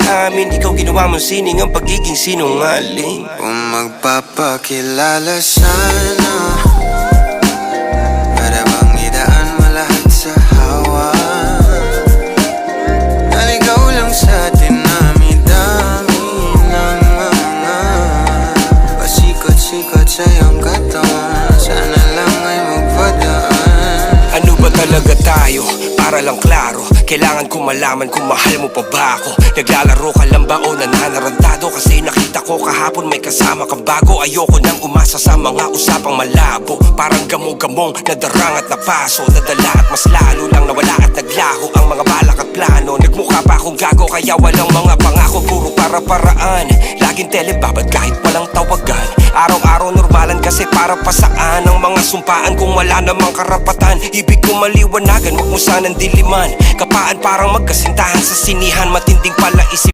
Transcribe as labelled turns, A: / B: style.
A: amin. Ikaw ginawa mong sining ang pagiging sinungaling.
B: Kung magpapakilala sana, para bang idaan mo lahat sa hawa. Naligaw lang sa dinami-dami ng mga pasikot-sikot sa iyong katawan. Sana lang ay magpadaan.
A: Ano ba talaga tayo? Para lang klaro, kailangan ko malaman kung mahal mo pa ba ako. Naglalaro ka lang ba o nananarantado? Kasi nakita ko kahapon may kasama kang bago. Ayoko nang umasa sa mga usapang malabo. Parang gamo-gamong nadarang at napaso, nadala at mas lalo lang nawala at naglaho ang mga balak at plano. Nagmukha pa akong gago kaya walang mga pangako. Puro para-paraan, laging telebabad kahit walang tawagan. Araw-araw normalan kasi para pa saan ang mga sumpaan kung wala namang karapatan. Ibig ko maliwanagan, wag mo sanang diliman. Kapaan parang magkasintahan sa sinihan, matinding pala isip.